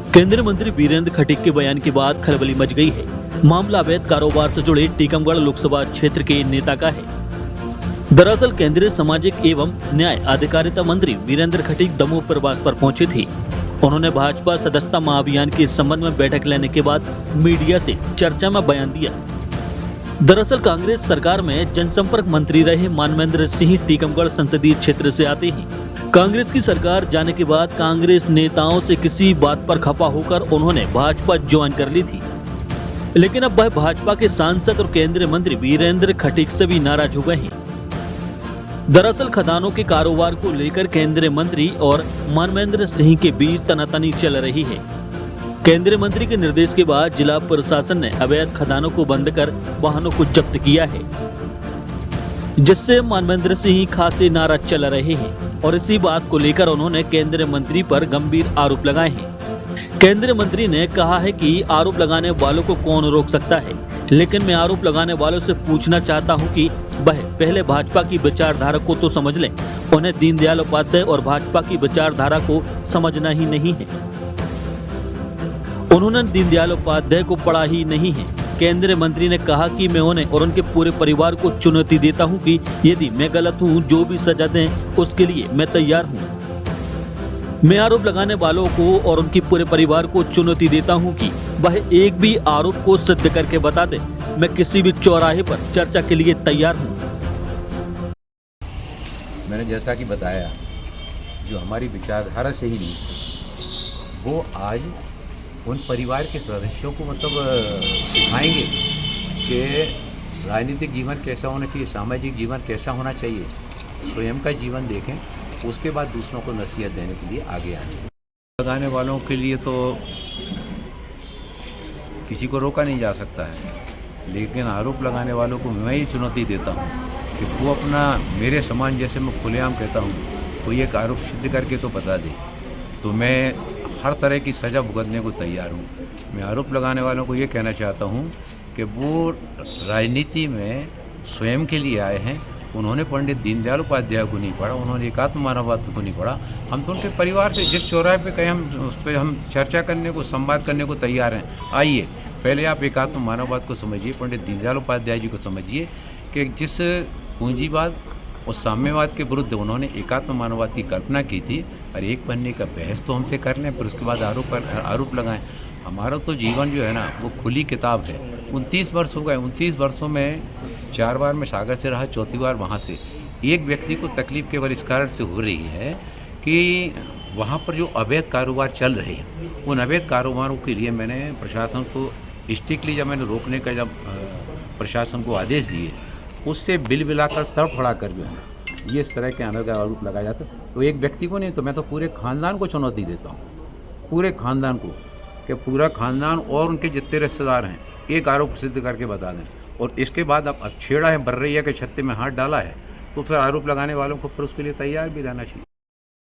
केंद्रीय मंत्री वीरेंद्र खटीक के बयान के बाद खलबली मच गई है। मामला अवैध कारोबार से जुड़े टीकमगढ़ लोकसभा क्षेत्र के नेता का है। दरअसल केंद्रीय सामाजिक एवं न्याय अधिकारिता मंत्री वीरेंद्र खटीक दमोह प्रवास पर पहुंचे थे। उन्होंने भाजपा सदस्यता महाअभियान के संबंध में बैठक लेने के बाद मीडिया से चर्चा में बयान दिया। दरअसल कांग्रेस सरकार में जनसंपर्क मंत्री रहे मानवेंद्र सिंह टीकमगढ़ संसदीय क्षेत्र से आते हैं। कांग्रेस की सरकार जाने के बाद कांग्रेस नेताओं से किसी बात पर खफा होकर उन्होंने भाजपा ज्वाइन कर ली थी, लेकिन अब वह भाजपा के सांसद और केंद्रीय मंत्री वीरेंद्र खटीक से भी नाराज हो गए हैं। दरअसल खदानों के कारोबार को लेकर केंद्रीय मंत्री और मानवेंद्र सिंह के बीच तनातनी चल रही है। केंद्रीय मंत्री के निर्देश के बाद जिला प्रशासन ने अवैध खदानों को बंद कर वाहनों को जब्त किया है, जिससे मानवेंद्र सिंह खासे नाराज चल रहे हैं और इसी बात को लेकर उन्होंने केंद्रीय मंत्री पर गंभीर आरोप लगाए हैं। केंद्रीय मंत्री ने कहा है कि आरोप लगाने वालों को कौन रोक सकता है, लेकिन मैं आरोप लगाने वालों से पूछना चाहता हूं कि वह पहले भाजपा की विचारधारा को तो समझ लें। उन्हें दीनदयाल उपाध्याय और भाजपा की विचारधारा को समझना ही नहीं है। उन्होंने दीनदयाल उपाध्याय को पढ़ा ही नहीं है। केंद्रीय मंत्री ने कहा कि मैं उन्हें और उनके पूरे परिवार को चुनौती देता हूं कि यदि मैं गलत हूं, जो भी सजा दें उसके लिए मैं तैयार हूं। मैं आरोप लगाने वालों को और उनके पूरे परिवार को चुनौती देता हूं कि वह एक भी आरोप को सिद्ध करके बता दे। मैं किसी भी चौराहे पर चर्चा के लिए तैयार हूं। मैंने जैसा कि बताया, जो हमारी विचारधारा सही नहीं, वो आज उन परिवार के सदस्यों को सिखाएंगे कि राजनीतिक जीवन कैसा होना चाहिए, सामाजिक जीवन कैसा होना चाहिए। स्वयं का जीवन देखें, उसके बाद दूसरों को नसीहत देने के लिए आगे आए। लगाने वालों के लिए तो किसी को रोका नहीं जा सकता है, लेकिन आरोप लगाने वालों को मैं ये चुनौती देता हूँ कि वो अपना मेरे समान, जैसे मैं खुलेआम कहता हूँ, कोई एक आरोप सिद्ध करके तो बता दे, तो मैं हर तरह की सज़ा भुगतने को तैयार हूँ। मैं आरोप लगाने वालों को ये कहना चाहता हूँ कि वो राजनीति में स्वयं के लिए आए हैं। उन्होंने पंडित दीनदयाल उपाध्याय को नहीं पढ़ा, उन्होंने एकात्म मानववाद को नहीं पढ़ा। हम तो उनके परिवार से जिस चौराहे पे कहें, हम उस पर हम चर्चा करने को, संवाद करने को तैयार हैं। आइए, पहले आप एकात्म मानववाद को समझिए, पंडित दीनदयाल उपाध्याय जी को समझिए कि जिस पूंजीवाद और साम्यवाद के विरुद्ध उन्होंने एकात्म मानववाद की कल्पना की थी, और एक बनने का बहस तो हमसे कर लें, फिर उसके बाद आरोप लगाएं। हमारा तो जीवन जो है ना, वो खुली किताब है। 29 वर्ष हो गए, 29 वर्षों में 4 बार मैं सागर से रहा, चौथी बार वहाँ से। एक व्यक्ति को तकलीफ केवल इस कारण से हो रही है कि वहाँ पर जो अवैध कारोबार चल रहे हैं, उन अवैध कारोबारों के लिए मैंने प्रशासन को स्ट्रिक्टली जब मैंने रोकने का प्रशासन को आदेश दिए, उससे बिल बिलाकर तड़फड़ा कर जो है ये इस तरह के अनर्गल आरोप लगाया जाता है। तो एक व्यक्ति को नहीं, तो मैं तो पूरे खानदान को चुनौती देता हूँ, पूरे खानदान को, कि पूरा खानदान और उनके जितने रिश्तेदार हैं एक आरोप सिद्ध करके बता दें। और इसके बाद अब छेड़ा है बर्रैया के छत्ते में हाथ डाला है, तो फिर आरोप लगाने वालों को फिर उसके लिए तैयार भी रहना चाहिए।